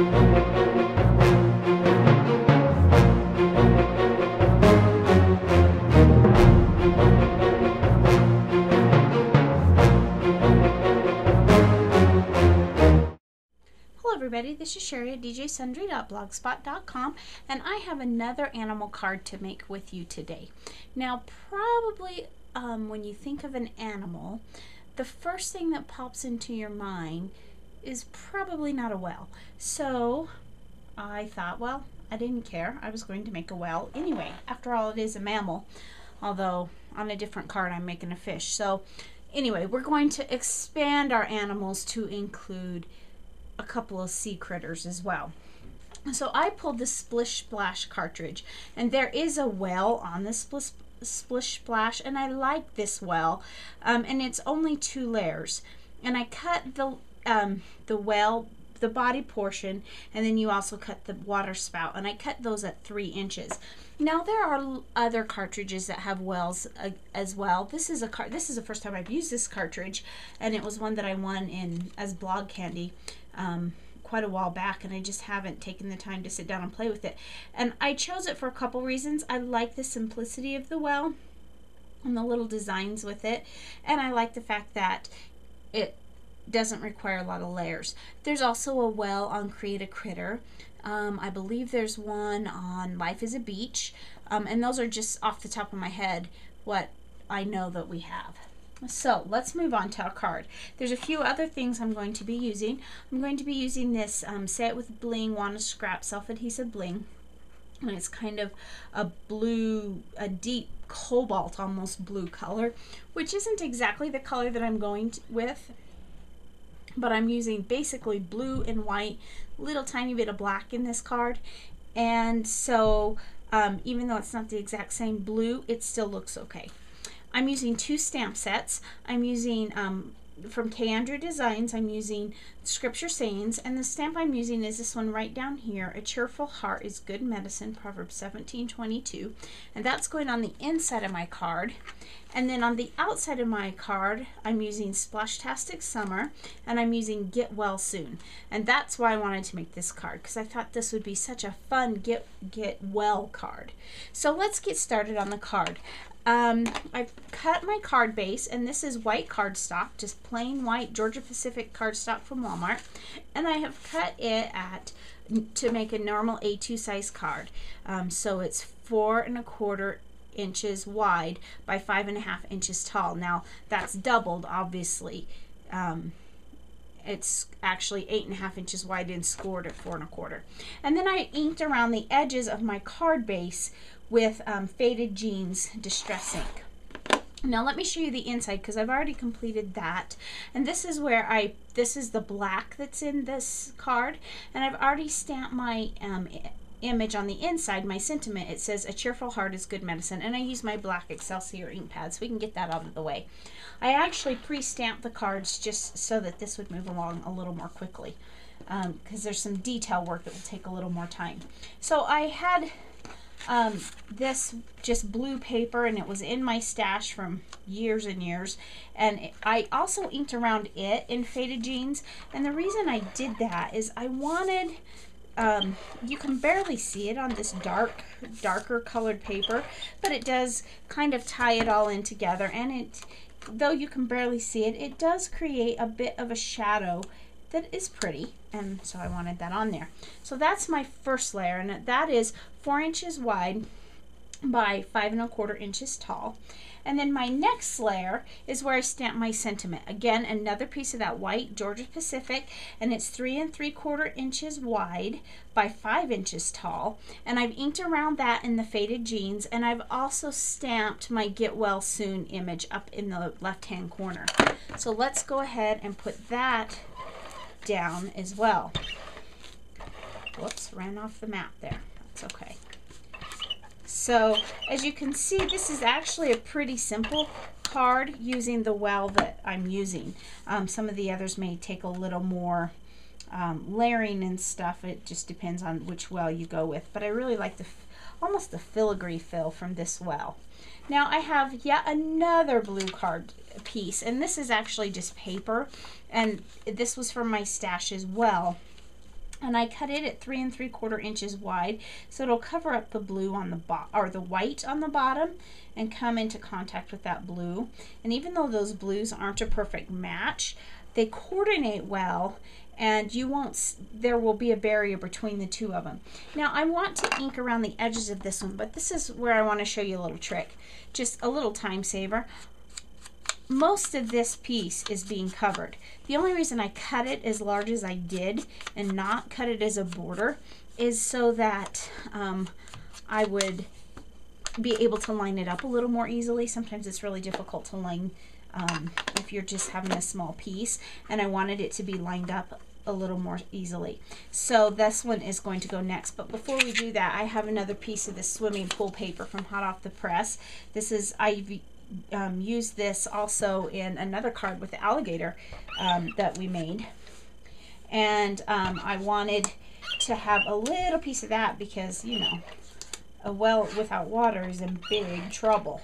Everybody, this is Sherry at djsundry.blogspot.com, and I have another animal card to make with you today. Now, probably when you think of an animal, the first thing that pops into your mind is probably not a whale. So I thought, well, I didn't care. I was going to make a whale anyway. After all, it is a mammal, although on a different card I'm making a fish. So anyway, we're going to expand our animals to include a couple of sea critters as well. So I pulled the Splish Splash cartridge, and there is a whale on the Splish Splash, and I like this whale, and it's only 2 layers. And I cut the whale, the body portion, and then you also cut the water spout, and I cut those at 3 inches. Now there are other cartridges that have whales as well. This is the first time I've used this cartridge, and it was one that I won in as blog candy quite a while back, and I just haven't taken the time to sit down and play with it. And I chose it for a couple reasons. I like the simplicity of the whale and the little designs with it, and I like the fact that it doesn't require a lot of layers. There's also a whale on Create a Critter. I believe there's one on Life is a Beach, and those are just off the top of my head what I know that we have. So let's move on to our card. There's a few other things I'm going to be using. I'm going to be using this Say It With Bling Wanna Scrap self-adhesive bling, and it's kind of a blue, a deep cobalt almost blue color, which isn't exactly the color that I'm going with, but I'm using basically blue and white, little tiny bit of black in this card, and so even though it's not the exact same blue, it still looks okay. I'm using 2 stamp sets. I'm using from K. Andrew Designs, I'm using Scripture Sayings, and the stamp I'm using is this one right down here, A Cheerful Heart is Good Medicine, Proverbs 17:22, and that's going on the inside of my card. And then on the outside of my card, I'm using Splashtastic Summer, and I'm using Get Well Soon. And that's why I wanted to make this card, because I thought this would be such a fun get well card. So let's get started on the card. I've cut my card base, and this is white cardstock, just plain white Georgia Pacific cardstock from Walmart, and I have cut it to make a normal A2 size card. So it's 4 1/4 inches wide by 5 1/2 inches tall. Now that's doubled, obviously. It's actually 8 1/2 inches wide and scored at 4 1/4. And then I inked around the edges of my card base with Faded Jeans Distress ink. Now let me show you the inside, because I've already completed that. And this is where this is the black that's in this card, and I've already stamped my image on the inside, my sentiment. It says, A Cheerful Heart is Good Medicine, and I use my black Excelsior ink pad, so we can get that out of the way. I actually pre-stamped the cards just so that this would move along a little more quickly, because there's some detail work that will take a little more time. So I had this just blue paper, and it was in my stash from years and years, and I also inked around it in Faded Jeans. And the reason I did that is I wanted, you can barely see it on this darker colored paper, but it does kind of tie it all in together, and though you can barely see it, it does create a bit of a shadow that is pretty, and so I wanted that on there. So that's my first layer, and that is 4 inches wide by 5 1/4 inches tall. And then my next layer is where I stamp my sentiment. Again, another piece of that white Georgia Pacific, and it's 3 3/4 inches wide by 5 inches tall. And I've inked around that in the Faded Jeans, and I've also stamped my Get Well Soon image up in the left-hand corner. So let's go ahead and put that down as well. Whoops, ran off the map there. That's okay. So as you can see, this is actually a pretty simple card using the well that I'm using. Some of the others may take a little more layering and stuff. It just depends on which well you go with, but I really like almost the filigree fill from this well. Now I have yet another blue card piece, and this is actually just paper, and this was from my stash as well. And I cut it at 3 3/4 inches wide, so it'll cover up the blue on the or the white on the bottom and come into contact with that blue. And even though those blues aren't a perfect match, they coordinate well, and there will be a barrier between the two of them. Now I want to ink around the edges of this one, but this is where I want to show you a little trick, just a little time saver. Most of this piece is being covered. The only reason I cut it as large as I did and not cut it as a border is so that I would be able to line it up a little more easily. Sometimes it's really difficult to line if you're just having a small piece, and I wanted it to be lined up a little more easily. So this one is going to go next. But before we do that, I have another piece of this swimming pool paper from Hot Off the Press. This is used this also in another card with the alligator that we made, and I wanted to have a little piece of that because, you know, a well without water is in big trouble.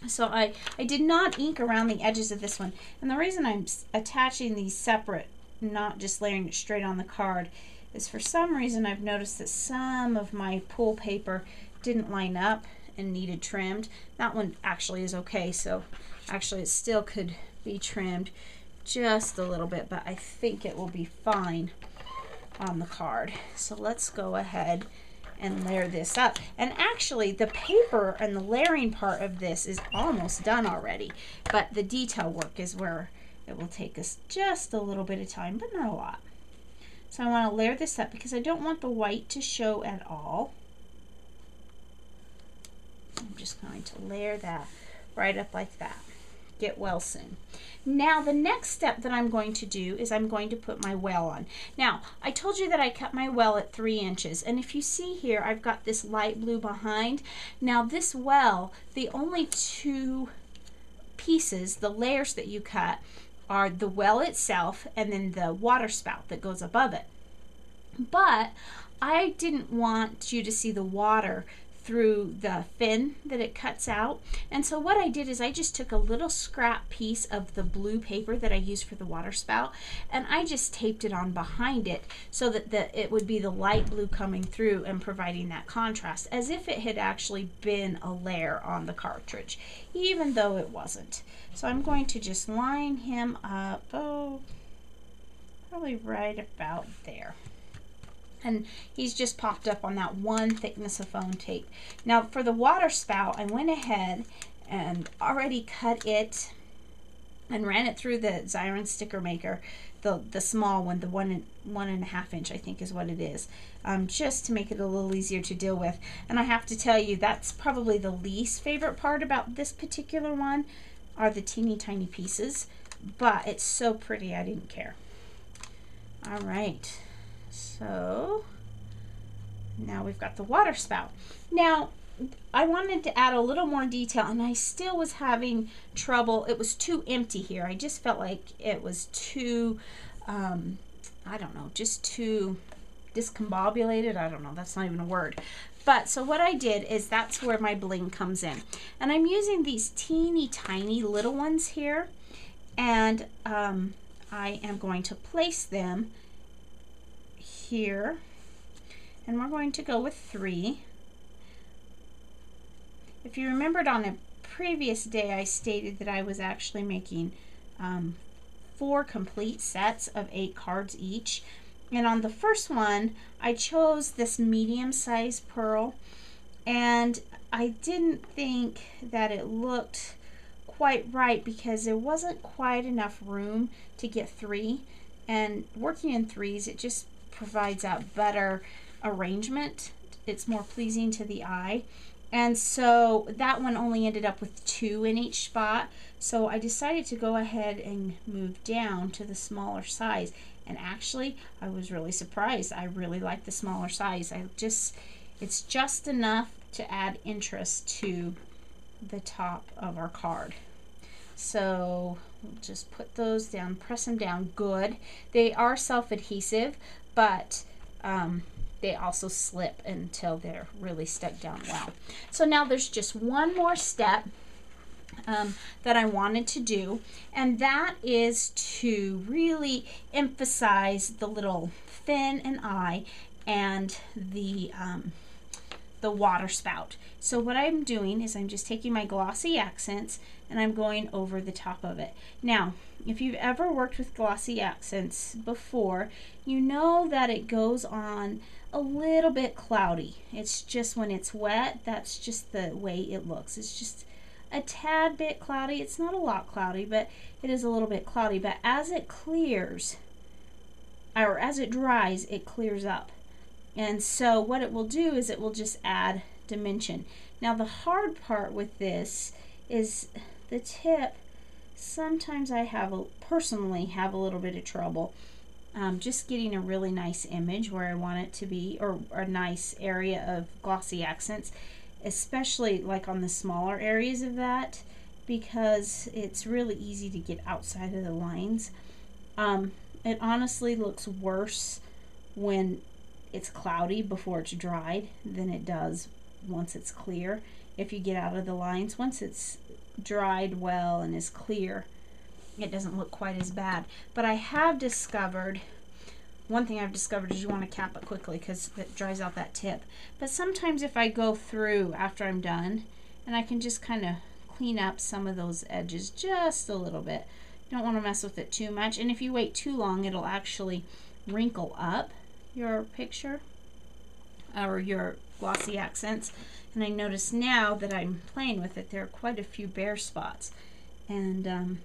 So I did not ink around the edges of this one, and the reason I'm attaching these separate, not just layering it straight on the card, is for some reason I've noticed that some of my pool paper didn't line up and needed trimmed. That one actually is okay, so actually it still could be trimmed just a little bit, but I think it will be fine on the card. So let's go ahead and layer this up. And actually the paper and the layering part of this is almost done already, but the detail work is where it will take us just a little bit of time, but not a lot. So I want to layer this up because I don't want the white to show at all. I'm just going to layer that right up like that. Get well soon. Now the next step that I'm going to do is I'm going to put my well on. Now I told you that I cut my well at 3 inches, and if you see here I've got this light blue behind. Now this well, the only two pieces, the layers that you cut, are the well itself and then the water spout that goes above it. But I didn't want you to see the water through the fin that it cuts out, and so what I did is I just took a little scrap piece of the blue paper that I used for the water spout, and I just taped it on behind it so that it would be the light blue coming through and providing that contrast, as if it had actually been a layer on the cartridge, even though it wasn't. So I'm going to just line him up, probably right about there. And he's just popped up on that one thickness of foam tape. Now for the water spout, I went ahead and already cut it and ran it through the Xyron sticker maker, the small one, the 1.5 inch I think is what it is, just to make it a little easier to deal with. And I have to tell you, that's probably the least favorite part about this particular one, are the teeny tiny pieces, but it's so pretty I didn't care. All right. So now we've got the water spout. Now I wanted to add a little more detail, and I still was having trouble. It was too empty here. I just felt like it was too, I don't know, just too discombobulated. I don't know, that's not even a word. But so what I did is that's where my bling comes in. And I'm using these teeny tiny little ones here, and I am going to place them here, and we're going to go with 3. If you remembered on a previous day, I stated that I was actually making 4 complete sets of 8 cards each, and on the first one I chose this medium size pearl, and I didn't think that it looked quite right because there wasn't quite enough room to get 3, and working in 3s, it just provides out better arrangement. It's more pleasing to the eye. And so that one only ended up with 2 in each spot. So I decided to go ahead and move down to the smaller size. And actually, I was really surprised. I really like the smaller size. It's just enough to add interest to the top of our card. So we'll just put those down, press them down good. They are self-adhesive, but they also slip until they're really stuck down well. So now there's just one more step, that I wanted to do, and that is to really emphasize the little fin and eye and the water spout. So what I'm doing is I'm just taking my glossy accents and I'm going over the top of it. Now, if you've ever worked with glossy accents before, you know that it goes on a little bit cloudy. It's just when it's wet, that's just the way it looks. It's just a tad bit cloudy. It's not a lot cloudy, but it is a little bit cloudy. But as it clears, or as it dries, it clears up. And so what it will do is it will just add dimension. Now the hard part with this is the tip. Sometimes I personally have a little bit of trouble just getting a really nice image where I want it to be, or a nice area of glossy accents, especially like on the smaller areas of that, because it's really easy to get outside of the lines. It honestly looks worse when it's cloudy before it's dried than it does once it's clear. If you get out of the lines, once it's dried well and is clear, it doesn't look quite as bad. But I have discovered, one thing I've discovered is you want to cap it quickly because it dries out that tip. But sometimes if I go through after I'm done, and I can just kind of clean up some of those edges just a little bit. You don't want to mess with it too much, and if you wait too long, it'll actually wrinkle up your picture or your glossy accents. And I notice now that I'm playing with it, there are quite a few bare spots, and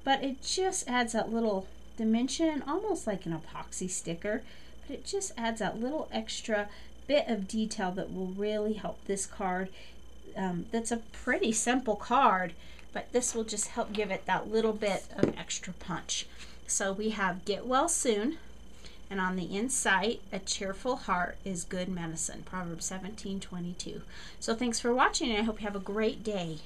but it just adds that little dimension, almost like an epoxy sticker, but it just adds that little extra bit of detail that will really help this card. That's a pretty simple card, but this will just help give it that little bit of extra punch. So we have get well soon, and on the inside, a cheerful heart is good medicine, Proverbs 17:22. So thanks for watching, and I hope you have a great day.